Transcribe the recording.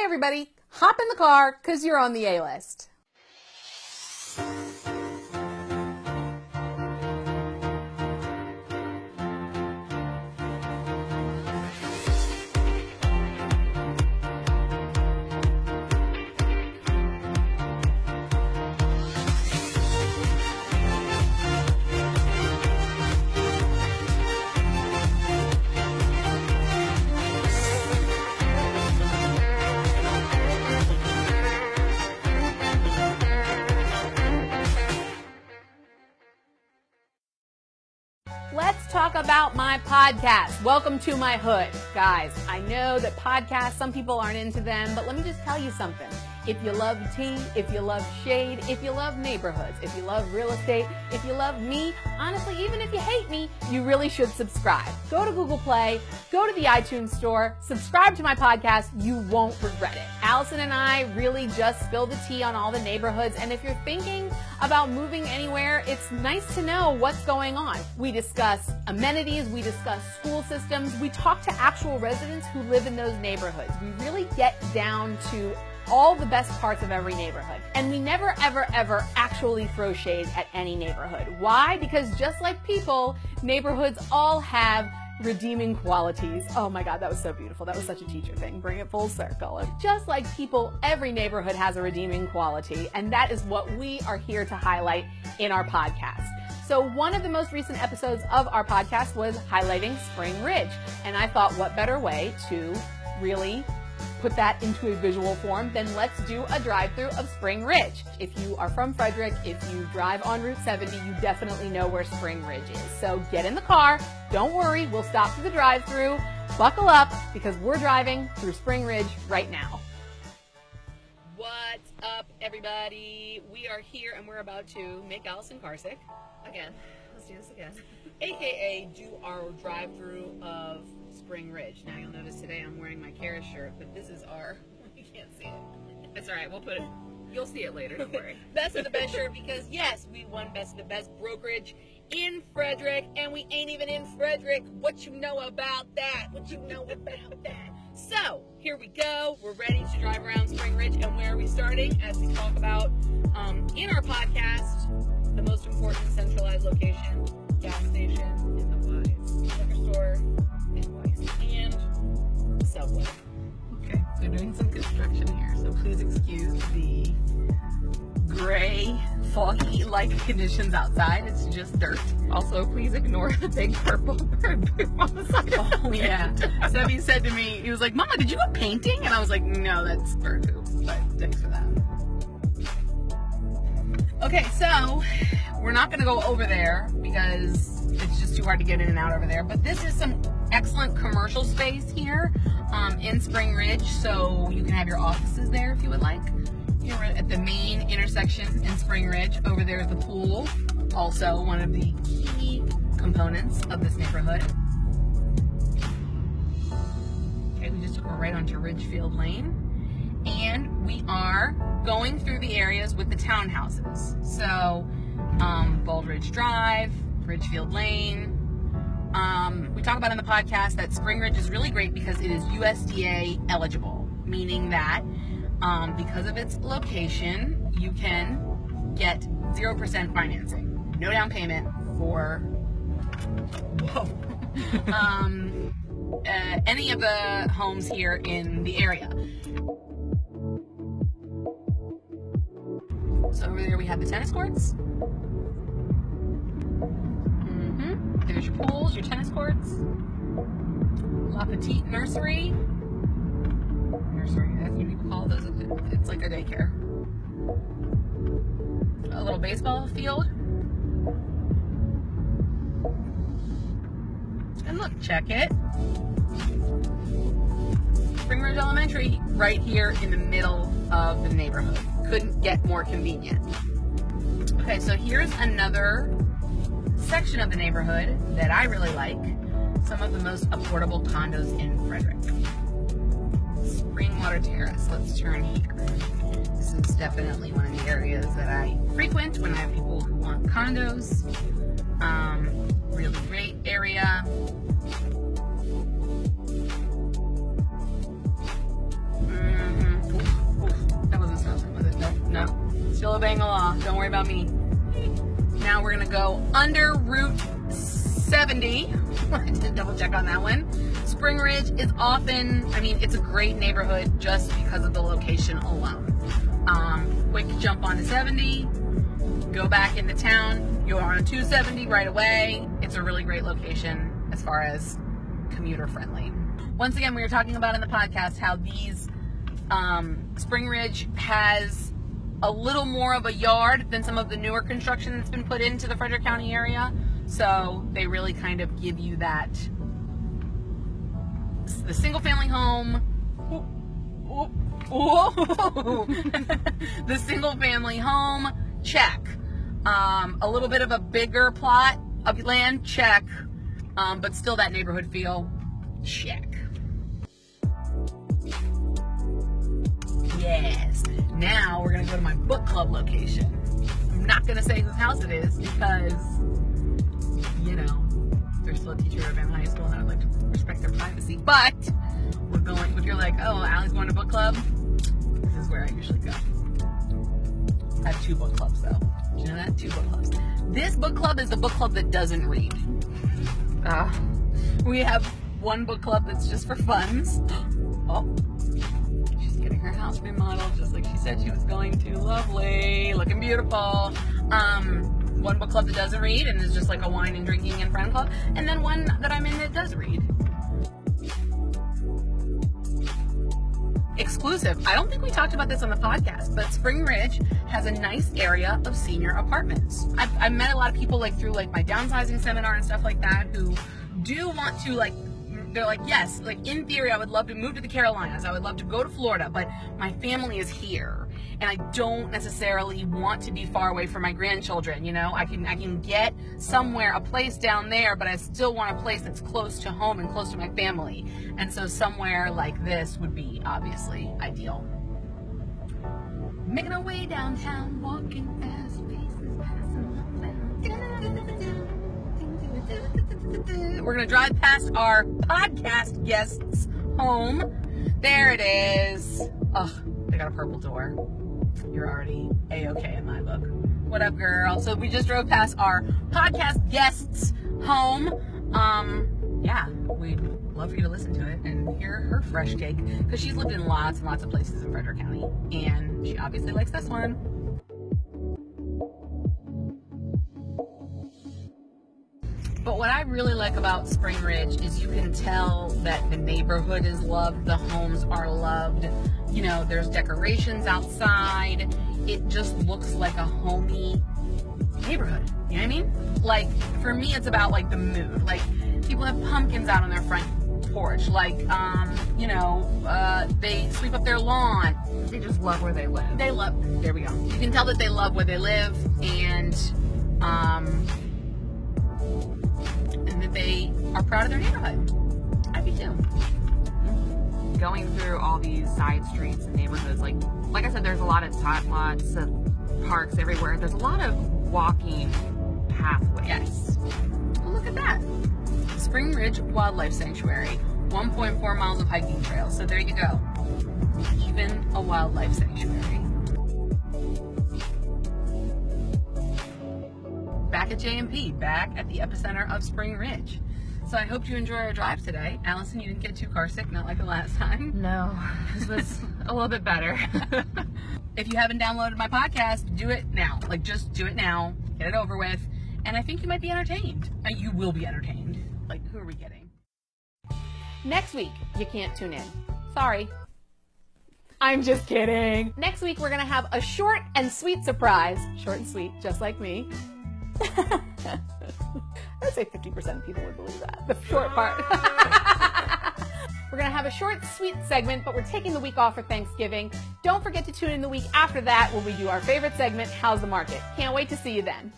everybody, hop in the car because you're on the A-list. Let's talk about my podcast. Welcome to my hood. Guys, I know that podcasts, some people aren't into them, but let me just tell you something. If you love tea, if you love shade, if you love neighborhoods, if you love real estate, if you love me, honestly, even if you hate me, you really should subscribe. Go to Google Play, go to the iTunes store, subscribe to my podcast. You won't regret it. Allison and I really just spill the tea on all the neighborhoods, and if you're thinking about moving anywhere, it's nice to know what's going on. We discuss amenities, we discuss school systems, we talk to actual residents who live in those neighborhoods. We really get down to all the best parts of every neighborhood. And we never, ever actually throw shade at any neighborhood. Why? Because just like people, neighborhoods all have redeeming qualities. Oh my God, that was so beautiful. That was such a teacher thing. Bring it full circle. And just like people, every neighborhood has a redeeming quality. And that is what we are here to highlight in our podcast. So one of the most recent episodes of our podcast was highlighting Spring Ridge. And I thought, what better way to really put that into a visual form, then let's do a drive-through of Spring Ridge. If you are from Frederick, if you drive on Route 70, you definitely know where Spring Ridge is. So get in the car, don't worry, we'll stop for the drive-through, buckle up, because we're driving through Spring Ridge right now. What's up, everybody? We are here and we're about to make Allison car sick. Again. Let's do this again. AKA do our drive-through of Spring Ridge. Now you'll notice today I'm wearing my Kara shirt, but this is our, you can't see it. It's alright, we'll put it, you'll see it later, don't worry. Best of the best shirt because yes, we won best of the best brokerage in Frederick and we ain't even in Frederick. What you know about that? What you know about that? So, here we go. We're ready to drive around Spring Ridge, and where are we starting? As we talk about in our podcast, the most important centralized location, gas station in the Wise, liquor store in Weiss, and Subway. Okay, they're doing some construction here, so please excuse the gray, foggy-like conditions outside. It's just dirt. Also, please ignore the big purple bird poop on the side of the wind. Yeah. Sebby said to me, he was like, Mama, did you go painting? And I was like, no, that's bird poop, but thanks for that. Okay, so we're not going to go over there because it's just too hard to get in and out over there, but this is some excellent commercial space here in Spring Ridge, so you can have your offices there if you would like. Here we're at the main intersection in Spring Ridge. Over there is the pool, also one of the key components of this neighborhood. Okay, we just took a right onto Ridgefield Lane, and we are going through the areas with the townhouses. So, Bald Ridge Drive, Ridgefield Lane. We talk about in the podcast that Spring Ridge is really great because it is USDA eligible, meaning that because of its location, you can get 0% financing, no down payment for any of the homes here in the area. So over there we have the tennis courts. There's your pools, your tennis courts. La Petite Nursery. Nursery, that's what people call those. It's like a daycare. A little baseball field. And look, check it. Spring Ridge Elementary right here in the middle of the neighborhood. Couldn't get more convenient. Okay, so here's another section of the neighborhood that I really like. Some of the most affordable condos in Frederick. Springwater Terrace. Let's turn here. This is definitely one of the areas that I frequent when I have people who want condos. Really great area. Still obeying the law. Don't worry about me. Now we're gonna go under Route 70. I had to double check on that one. Spring Ridge is it's a great neighborhood just because of the location alone. Quick jump onto 70, go back into town, you're on 270 right away. It's a really great location as far as commuter friendly. Once again, we were talking about in the podcast how these Spring Ridge has a little more of a yard than some of the newer construction that's been put into the Frederick County area. So they really kind of give you that, the single family home, the single family home, check. A little bit of a bigger plot of land, check. But still that neighborhood feel, check. Yes. Now we're gonna go to my book club location. I'm not gonna say whose house it is because, they're still a teacher at high school and I would like to respect their privacy. But we're going, if you're like, oh, Allie's going to book club, this is where I usually go. I have 2 book clubs though. Did you know that? 2 book clubs. This book club is the book club that doesn't read. We have one book club that's just for funds. Oh, she's getting her house remodeled just like she said she was going to. Lovely, looking beautiful. One book club that doesn't read and is just like a wine and drinking and friend club, and then one that I'm in that does read. Exclusive. I don't think we talked about this on the podcast, but Spring Ridge has a nice area of senior apartments. I've met a lot of people through my downsizing seminar and stuff like that who do want to they're like, yes, in theory I would love to move to the Carolinas, I would love to go to Florida, but my family is here and I don't necessarily want to be far away from my grandchildren. I can get somewhere, a place down there, but I still want a place that's close to home and close to my family. And so somewhere like this would be obviously ideal. Making our way downtown, walking fast, faces passing up and we're gonna drive past our podcast guest's home. There it is. Oh, they got a purple door. You're already A-okay in my book. What up, girl? So we just drove past our podcast guest's home. Yeah, we'd love for you to listen to it and hear her fresh take, because she's lived in lots and lots of places in Frederick County, and she obviously likes this one. But what I really like about Spring Ridge is you can tell that the neighborhood is loved, the homes are loved, there's decorations outside. It just looks like a homey neighborhood, you know what I mean? For me, it's about the mood. People have pumpkins out on their front porch, they sweep up their lawn. They just love where they live. There we go. You can tell that they love where they live, and that they are proud of their neighborhood. I do too. Going through all these side streets and neighborhoods, like I said, there's a lot of tot lots of parks everywhere. There's a lot of walking pathways. Yes. Well, look at that. Spring Ridge Wildlife Sanctuary, 1.4 miles of hiking trails. So there you go. Even a wildlife sanctuary. Back at J&P, back at the epicenter of Spring Ridge. So I hope you enjoy our drive today. Allison, you didn't get too car sick, not like the last time. No, this was a little bit better. If you haven't downloaded my podcast, do it now. Just do it now. Get it over with. And I think you might be entertained. You will be entertained. Who are we kidding? Next week, you can't tune in. Sorry. I'm just kidding. Next week, we're going to have a short and sweet surprise. Short and sweet, just like me. I'd say 50% of people would believe that. The short part. We're going to have a short, sweet segment, but we're taking the week off for Thanksgiving. Don't forget to tune in the week after that when we do our favorite segment, How's the Market? Can't wait to see you then.